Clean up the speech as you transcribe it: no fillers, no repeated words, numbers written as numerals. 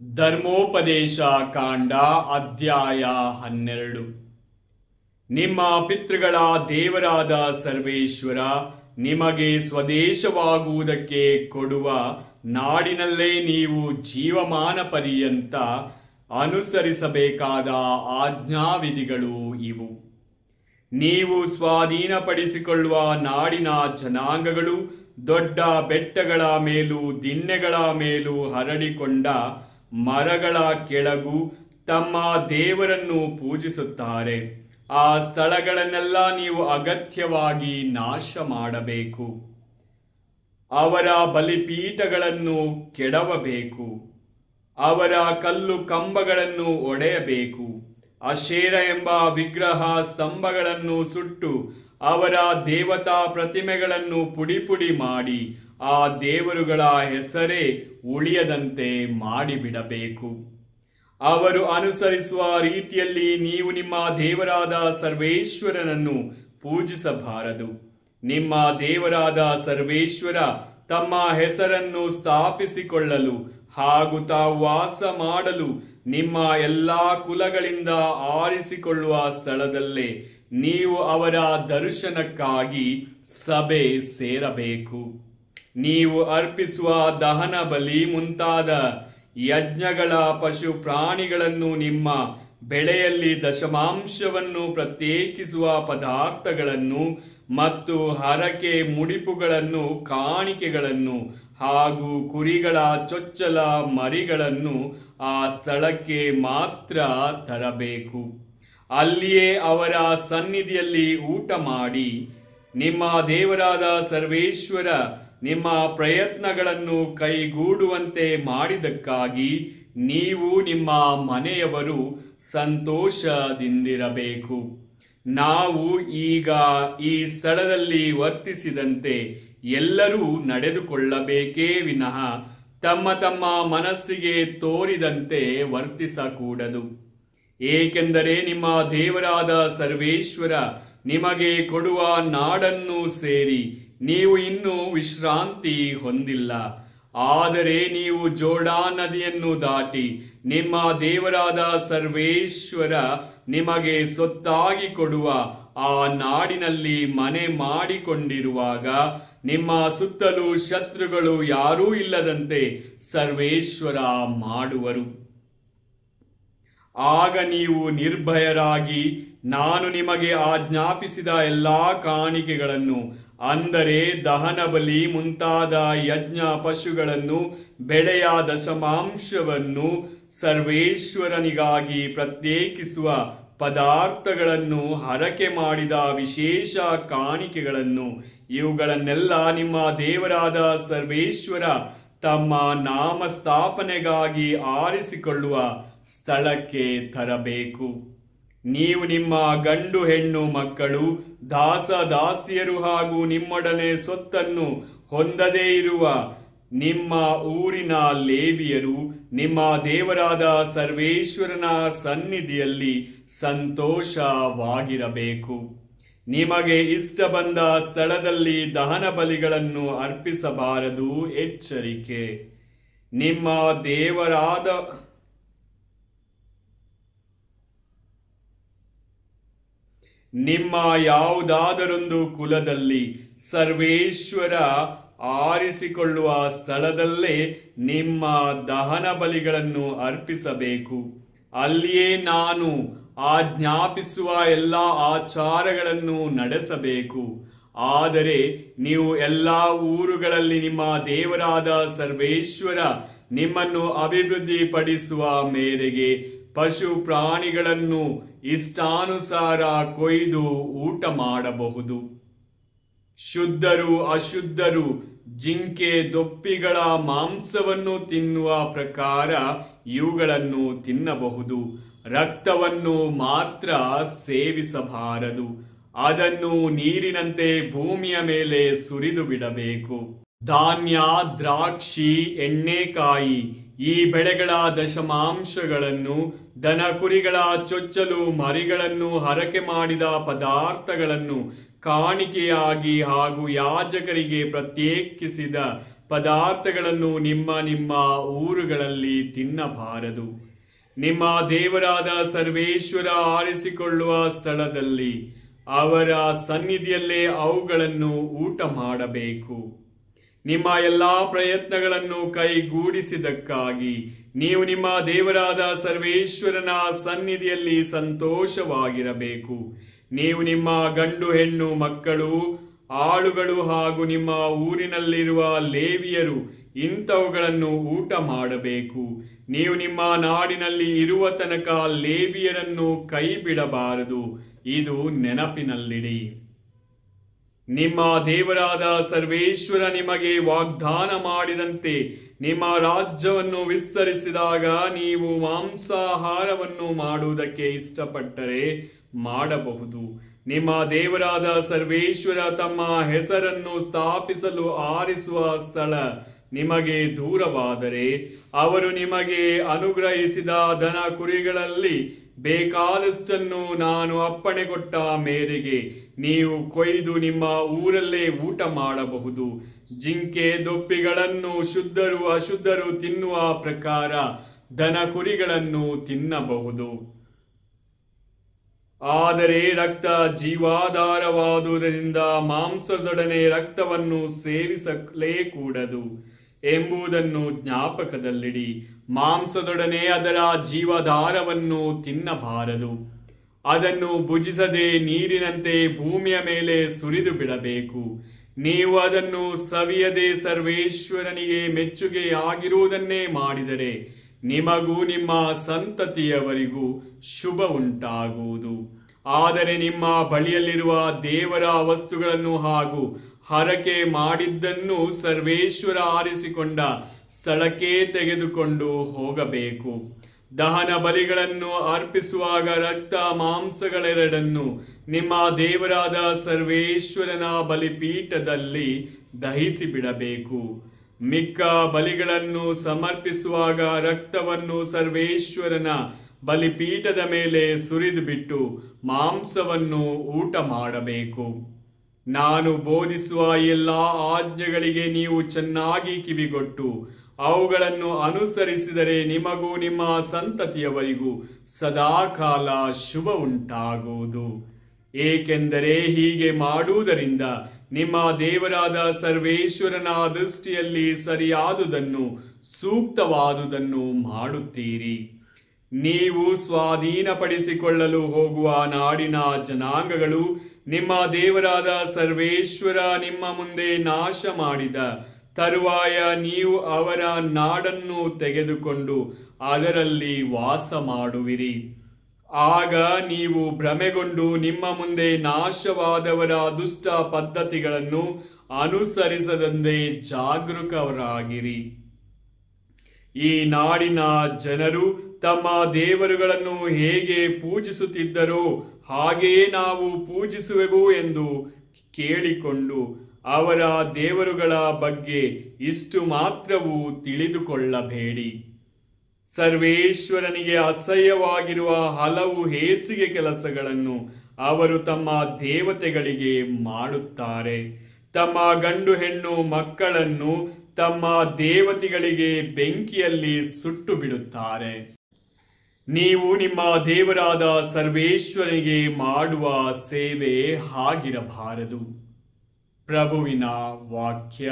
ಧರ್ಮೋಪದೇಶ ಕಾಂಡ ಅಧ್ಯಾಯ 12. ನಿಮ್ಮ ಪಿತೃಗಳ ದೇವರಾದ ಸರ್ವೇಶ್ವರ ನಿಮಗೆ ಸ್ವದೇಶವಾಗುವುದಕ್ಕೆ ಕೊಡುವ ನಾಡಿನಲ್ಲೇ ನೀವು ಜೀವಮಾನ ಪರ್ಯಂತ ಅನುಸರಿಸಬೇಕಾದ ಆಜ್ಞಾವಿಧಿಗಳು ಇವು. ನೀವು ಸ್ವಾಧೀನಪಡಿಸಿಕೊಳ್ಳುವ ನಾಡಿನ ಜನಾಂಗಗಳು ದೊಡ್ಡ ಬೆಟ್ಟಗಳ ಮೇಲೂ ದಿಣ್ಣೆಗಳ ಮೇಲೂ ಹರಡಿಕೊಂಡ ಮರಗಳ ಕೆಳಗೂ ತಮ್ಮ ದೇವರನ್ನು ಪೂಜಿಸುತ್ತಾರೆ. ಆ ಸ್ಥಳಗಳನ್ನೆಲ್ಲ ನೀವು ಅಗತ್ಯವಾಗಿ ನಾಶ ಮಾಡಬೇಕು. ಅವರ ಬಲಿಪೀಠಗಳನ್ನು ಕೆಡವಬೇಕು. ಅವರ ಕಲ್ಲು ಕಂಬಗಳನ್ನು ಒಡೆಯಬೇಕು. ಅಶೇರ ಎಂಬ ವಿಗ್ರಹ ಸ್ತಂಭಗಳನ್ನು ಸುಟ್ಟು ಅವರ ದೇವತಾ ಪ್ರತಿಮೆಗಳನ್ನು ಪುಡಿ ಮಾಡಿ ಆ ದೇವರುಗಳ ಹೆಸರೇ ಉಳಿಯದಂತೆ ಮಾಡಿಬಿಡಬೇಕು. ಅವರು ಅನುಸರಿಸುವ ರೀತಿಯಲ್ಲಿ ನೀವು ನಿಮ್ಮ ದೇವರಾದ ಸರ್ವೇಶ್ವರನನ್ನು ಪೂಜಿಸಬಾರದು. ನಿಮ್ಮ ದೇವರಾದ ಸರ್ವೇಶ್ವರ ತಮ್ಮ ಹೆಸರನ್ನು ಸ್ಥಾಪಿಸಿಕೊಳ್ಳಲು ಹಾಗೂ ತಾವು ವಾಸ ಮಾಡಲು ನಿಮ್ಮ ಎಲ್ಲಾ ಕುಲಗಳಿಂದ ಆರಿಸಿಕೊಳ್ಳುವ ಸ್ಥಳದಲ್ಲೇ ನೀವು ಅವರ ದರ್ಶನಕ್ಕಾಗಿ ಸಭೆ ಸೇರಬೇಕು. ನೀವು ಅರ್ಪಿಸುವ ದಹನ ಬಲಿ ಮುಂತಾದ ಯಜ್ಞಗಳ ಪಶು ಪ್ರಾಣಿಗಳನ್ನು, ನಿಮ್ಮ ಬೆಳೆಯಲ್ಲಿ ದಶಮಾಂಶವನ್ನು ಪ್ರತ್ಯೇಕಿಸುವ ಪದಾರ್ಥಗಳನ್ನು ಮತ್ತು ಹರಕೆ ಮುಡಿಪುಗಳನ್ನು, ಕಾಣಿಕೆಗಳನ್ನು ಹಾಗೂ ಕುರಿಗಳ ಚೊಚ್ಚಲ ಮರಿಗಳನ್ನು ಆ ಸ್ಥಳಕ್ಕೆ ಮಾತ್ರ ತರಬೇಕು. ಅಲ್ಲಿಯೇ ಅವರ ಸನ್ನಿಧಿಯಲ್ಲಿ ಊಟ ಮಾಡಿ ನಿಮ್ಮ ದೇವರಾದ ಸರ್ವೇಶ್ವರ ನಿಮ್ಮ ಪ್ರಯತ್ನಗಳನ್ನು ಕೈಗೂಡುವಂತೆ ಮಾಡಿದ್ದಕ್ಕಾಗಿ ನೀವು ನಿಮ್ಮ ಮನೆಯವರು ಸಂತೋಷದಿಂದಿರಬೇಕು. ನಾವು ಈಗ ಈ ಸ್ಥಳದಲ್ಲಿ ವರ್ತಿಸಿದಂತೆ ಎಲ್ಲರೂ ನಡೆದುಕೊಳ್ಳಬೇಕೇ ವಿನಃ ತಮ್ಮ ತಮ್ಮ ಮನಸ್ಸಿಗೆ ತೋರಿದಂತೆ ವರ್ತಿಸಕೂಡದು. ಏಕೆಂದರೆ ನಿಮ್ಮ ದೇವರಾದ ಸರ್ವೇಶ್ವರ ನಿಮಗೆ ಕೊಡುವ ನಾಡನ್ನು ಸೇರಿ ನೀವು ಇನ್ನೂ ವಿಶ್ರಾಂತಿ ಹೊಂದಿಲ್ಲ. ಆದರೆ ನೀವು ಜೋರ್ಡಾನ್ ನದಿಯನ್ನು ದಾಟಿ ನಿಮ್ಮ ದೇವರಾದ ಸರ್ವೇಶ್ವರ ನಿಮಗೆ ಸ್ವತ್ತಾಗಿ ಕೊಡುವ ಆ ನಾಡಿನಲ್ಲಿ ಮನೆ ಮಾಡಿಕೊಂಡಿರುವಾಗ ನಿಮ್ಮ ಸುತ್ತಲೂ ಶತ್ರುಗಳು ಯಾರೂ ಇಲ್ಲದಂತೆ ಸರ್ವೇಶ್ವರ ಮಾಡುವರು. ಆಗ ನೀವು ನಿರ್ಭಯರಾಗಿ ನಾನು ನಿಮಗೆ ಆಜ್ಞಾಪಿಸಿದ ಎಲ್ಲಾ ಕಾಣಿಕೆಗಳನ್ನು, ಅಂದರೆ ದಹನ ಬಲಿ ಮುಂತಾದ ಯಜ್ಞ ಪಶುಗಳನ್ನು, ಬೆಳೆಯ ದಶಮಾಂಶವನ್ನು, ಸರ್ವೇಶ್ವರನಿಗಾಗಿ ಪ್ರತ್ಯೇಕಿಸುವ ಪದಾರ್ಥಗಳನ್ನು, ಹರಕೆ ಮಾಡಿದ ವಿಶೇಷ ಕಾಣಿಕೆಗಳನ್ನು, ಇವುಗಳನ್ನೆಲ್ಲ ನಿಮ್ಮ ದೇವರಾದ ಸರ್ವೇಶ್ವರ ತಮ್ಮ ನಾಮ ಸ್ಥಾಪನೆಗಾಗಿ ಆರಿಸಿಕೊಳ್ಳುವ ಸ್ಥಳಕ್ಕೆ ತರಬೇಕು. ನೀವು ನಿಮ್ಮ ಗಂಡು ಹೆಣ್ಣು ಮಕ್ಕಳು, ದಾಸ ದಾಸಿಯರು ಹಾಗೂ ನಿಮ್ಮೊಡನೆ ಸ್ವತ್ತನ್ನು ಹೊಂದದೇ ಇರುವ ನಿಮ್ಮ ಊರಿನ ಲೇವಿಯರು ನಿಮ್ಮ ದೇವರಾದ ಸರ್ವೇಶ್ವರನ ಸನ್ನಿಧಿಯಲ್ಲಿ ಸಂತೋಷವಾಗಿರಬೇಕು. ನಿಮಗೆ ಇಷ್ಟ ಬಂದ ಸ್ಥಳದಲ್ಲಿ ದಹನ ಬಲಿಗಳನ್ನು ಅರ್ಪಿಸಬಾರದು. ಎಚ್ಚರಿಕೆ. ನಿಮ್ಮ ಯಾವುದಾದರೊಂದು ಕುಲದಲ್ಲಿ ಸರ್ವೇಶ್ವರ ಆರಿಸಿಕೊಳ್ಳುವ ಸ್ಥಳದಲ್ಲೇ ನಿಮ್ಮ ದಹನ ಬಲಿಗಳನ್ನು ಅರ್ಪಿಸಬೇಕು. ಅಲ್ಲಿಯೇ ನಾನು ಆಜ್ಞಾಪಿಸುವ ಎಲ್ಲ ಆಚಾರಗಳನ್ನು ನಡೆಸಬೇಕು. ಆದರೆ ನೀವು ಎಲ್ಲ ಊರುಗಳಲ್ಲಿ ನಿಮ್ಮ ದೇವರಾದ ಸರ್ವೇಶ್ವರ ನಿಮ್ಮನ್ನು ಅಭಿವೃದ್ಧಿಪಡಿಸುವ ಮೇರೆಗೆ ಪಶು ಪ್ರಾಣಿಗಳನ್ನು ಇಷ್ಟಾನುಸಾರ ಕೊಯ್ದು ಊಟ ಮಾಡಬಹುದು. ಶುದ್ಧರು ಅಶುದ್ಧರು ಜಿಂಕೆ ದೊಪ್ಪಿಗಳ ಮಾಂಸವನ್ನು ತಿನ್ನುವ ಪ್ರಕಾರ ಇವುಗಳನ್ನು ತಿನ್ನಬಹುದು. ರಕ್ತವನ್ನು ಮಾತ್ರ ಸೇವಿಸಬಾರದು. ಅದನ್ನು ನೀರಿನಂತೆ ಭೂಮಿಯ ಮೇಲೆ ಸುರಿದು ಬಿಡಬೇಕು. ಧಾನ್ಯ, ದ್ರಾಕ್ಷಿ, ಎಣ್ಣೆಕಾಯಿ ಈ ಬೆಳೆಗಳ ದಶಮಾಂಶಗಳನ್ನು, ದನ ಕುರಿಗಳ ಚೊಚ್ಚಲು ಮರಿಗಳನ್ನು, ಹರಕೆ ಮಾಡಿದ ಪದಾರ್ಥಗಳನ್ನು ಕಾಣಿಕೆಯಾಗಿ ಹಾಗೂ ಯಾಜಕರಿಗೆ ಪ್ರತ್ಯೇಕಿಸಿದ ಪದಾರ್ಥಗಳನ್ನು ನಿಮ್ಮ ನಿಮ್ಮ ಊರುಗಳಲ್ಲಿ ತಿನ್ನಬಾರದು. ನಿಮ್ಮ ದೇವರಾದ ಸರ್ವೇಶ್ವರ ಆರಿಸಿಕೊಳ್ಳುವ ಸ್ಥಳದಲ್ಲಿ ಅವರ ಸನ್ನಿಧಿಯಲ್ಲೇ ಅವುಗಳನ್ನು ಊಟ ಮಾಡಬೇಕು. ನಿಮ್ಮ ಎಲ್ಲಾ ಪ್ರಯತ್ನಗಳನ್ನು ಕೈಗೂಡಿಸಿದ್ದಕ್ಕಾಗಿ ನೀವು ನಿಮ್ಮ ದೇವರಾದ ಸರ್ವೇಶ್ವರನ ಸನ್ನಿಧಿಯಲ್ಲಿ ಸಂತೋಷವಾಗಿರಬೇಕು. ನೀವು ನಿಮ್ಮ ಗಂಡು ಹೆಣ್ಣು ಮಕ್ಕಳು, ಆಳುಗಳು ಹಾಗೂ ನಿಮ್ಮ ಊರಿನಲ್ಲಿರುವ ಲೇವಿಯರು ಇಂಥವುಗಳನ್ನು ಊಟ ಮಾಡಬೇಕು. ನೀವು ನಿಮ್ಮ ನಾಡಿನಲ್ಲಿ ಇರುವ ತನಕ ಲೇವಿಯರನ್ನು ಕೈ ಬಿಡಬಾರದು. ಇದು ನೆನಪಿನಲ್ಲಿಡಿ. ನಿಮ್ಮ ದೇವರಾದ ಸರ್ವೇಶ್ವರ ನಿಮಗೆ ವಾಗ್ದಾನ ಮಾಡಿದಂತೆ ನಿಮ್ಮ ರಾಜ್ಯವನ್ನು ವಿಸ್ತರಿಸಿದಾಗ ನೀವು ಮಾಂಸಾಹಾರವನ್ನು ಮಾಡುವುದಕ್ಕೆ ಇಷ್ಟಪಟ್ಟರೆ ಮಾಡಬಹುದು. ನಿಮ್ಮ ದೇವರಾದ ಸರ್ವೇಶ್ವರ ತಮ್ಮ ಹೆಸರನ್ನು ಸ್ಥಾಪಿಸಲು ಆರಿಸುವ ಸ್ಥಳ ನಿಮಗೆ ದೂರವಾದರೆ ಅವರು ನಿಮಗೆ ಅನುಗ್ರಹಿಸಿದ ದನ ಕುರಿಗಳಲ್ಲಿ ಬೇಕಾದಷ್ಟನ್ನು ನಾನು ಅಪ್ಪಣೆ ಕೊಟ್ಟ ಮೇರೆಗೆ ನೀವು ಕೊಯ್ದು ನಿಮ್ಮ ಊರಲ್ಲೇ ಊಟ ಮಾಡಬಹುದು. ಜಿಂಕೆ ದೊಪ್ಪಿಗಳನ್ನು ಶುದ್ಧರು ಅಶುದ್ಧರು ತಿನ್ನುವ ಪ್ರಕಾರ ದನ ಕುರಿಗಳನ್ನು ತಿನ್ನಬಹುದು. ಆದರೆ ರಕ್ತ ಜೀವಾಧಾರವಾದುದರಿಂದ ಮಾಂಸದೊಡನೆ ರಕ್ತವನ್ನು ಸೇವಿಸಲೇ ಕೂಡದು ಎಂಬುದನ್ನು ಜ್ಞಾಪಕದಲ್ಲಿಡಿ. ಮಾಂಸದೊಡನೆ ಅದರ ಜೀವಾಧಾರವನ್ನು ತಿನ್ನಬಾರದು. ಅದನ್ನು ಭುಜಿಸದೆ ನೀರಿನಂತೆ ಭೂಮಿಯ ಮೇಲೆ ಸುರಿದು ಬಿಡಬೇಕು. ನೀವು ಅದನ್ನು ಸವಿಯದೆ ಸರ್ವೇಶ್ವರನಿಗೆ ಮೆಚ್ಚುಗೆಯಾಗಿರುವುದನ್ನೇ ಮಾಡಿದರೆ ನಿಮಗೂ ನಿಮ್ಮ ಸಂತತಿಯವರಿಗೂ ಶುಭ ಉಂಟಾಗುವುದು. ಆದರೆ ನಿಮ್ಮ ಬಳಿಯಲ್ಲಿರುವ ದೇವರ ವಸ್ತುಗಳನ್ನು ಹಾಗೂ ಹರಕೆ ಮಾಡಿದ್ದನ್ನು ಸರ್ವೇಶ್ವರ ಆರಿಸಿಕೊಂಡ ಸ್ಥಳಕ್ಕೆ ತೆಗೆದುಕೊಂಡು ಹೋಗಬೇಕು. ದಹನ ಬಲಿಗಳನ್ನು ಅರ್ಪಿಸುವಾಗ ರಕ್ತ ಮಾಂಸಗಳೆರಡನ್ನು ನಿಮ್ಮ ದೇವರಾದ ಸರ್ವೇಶ್ವರನ ಬಲಿಪೀಠದಲ್ಲಿ ದಹಿಸಿ ಬಿಡಬೇಕು. ಮಿಕ್ಕ ಬಲಿಗಳನ್ನು ಸಮರ್ಪಿಸುವಾಗ ರಕ್ತವನ್ನು ಸರ್ವೇಶ್ವರನ ಬಲಿಪೀಠದ ಮೇಲೆ ಸುರಿದು ಬಿಟ್ಟು ಮಾಂಸವನ್ನು ಊಟ ಮಾಡಬೇಕು. ನಾನು ಬೋಧಿಸುವ ಎಲ್ಲ ಆಜ್ಞೆಗಳಿಗೆ ನೀವು ಚೆನ್ನಾಗಿ ಕಿವಿಗೊಟ್ಟು ಅವುಗಳನ್ನು ಅನುಸರಿಸಿದರೆ ನಿಮಗೂ ನಿಮ್ಮ ಸಂತತಿಯವರಿಗೂ ಸದಾಕಾಲ ಶುಭ ಉಂಟಾಗುವುದು. ಏಕೆಂದರೆ ಹೀಗೆ ಮಾಡುವುದರಿಂದ ನಿಮ್ಮ ದೇವರಾದ ಸರ್ವೇಶ್ವರನ ದೃಷ್ಟಿಯಲ್ಲಿ ಸರಿಯಾದುದನ್ನು ಸೂಕ್ತವಾದುದನ್ನು ಮಾಡುತ್ತೀರಿ. ನೀವು ಸ್ವಾಧೀನಪಡಿಸಿಕೊಳ್ಳಲು ಹೋಗುವ ನಾಡಿನ ಜನಾಂಗಗಳು ನಿಮ್ಮ ದೇವರಾದ ಸರ್ವೇಶ್ವರ ನಿಮ್ಮ ಮುಂದೆ ನಾಶ ಮಾಡಿದ ತರುವಾಯ ನೀವು ಅವರ ನಾಡನ್ನು ತೆಗೆದುಕೊಂಡು ಅದರಲ್ಲಿ ವಾಸ ಮಾಡುವಿರಿ. ಆಗ ನೀವು ಭ್ರಮೆಗೊಂಡು ನಿಮ್ಮ ಮುಂದೆ ನಾಶವಾದವರ ದುಷ್ಟ ಪದ್ಧತಿಗಳನ್ನು ಅನುಸರಿಸದಂತೆ ಜಾಗರೂಕರಾಗಿರಿ. ಈ ನಾಡಿನ ಜನರು ತಮ್ಮ ದೇವರುಗಳನ್ನು ಹೇಗೆ ಪೂಜಿಸುತ್ತಿದ್ದರೋ ಹಾಗೆಯೇ ನಾವು ಪೂಜಿಸುವೆವು ಎಂದು ಕೇಳಿಕೊಂಡು ಅವರ ದೇವರುಗಳ ಬಗ್ಗೆ ಇಷ್ಟು ಮಾತ್ರವೂ ತಿಳಿದುಕೊಳ್ಳಬೇಡಿ. ಸರ್ವೇಶ್ವರನಿಗೆ ಅಸಹ್ಯವಾಗಿರುವ ಹಲವು ಹೇಸಿಗೆ ಕೆಲಸಗಳನ್ನು ಅವರು ತಮ್ಮ ದೇವತೆಗಳಿಗೆ ಮಾಡುತ್ತಾರೆ. ತಮ್ಮ ಗಂಡು ಹೆಣ್ಣು ಮಕ್ಕಳನ್ನು ತಮ್ಮ ದೇವತೆಗಳಿಗೆ ಬೆಂಕಿಯಲ್ಲಿ ಸುಟ್ಟು ಬಿಡುತ್ತಾರೆ. ನೀವು ನಿಮ್ಮ ದೇವರಾದ ಸರ್ವೇಶ್ವರನಿಗೆ ಮಾಡುವ ಸೇವೆ ಹಾಗಿರಬಾರದು. ಪ್ರಭುವಿನ ವಾಕ್ಯ.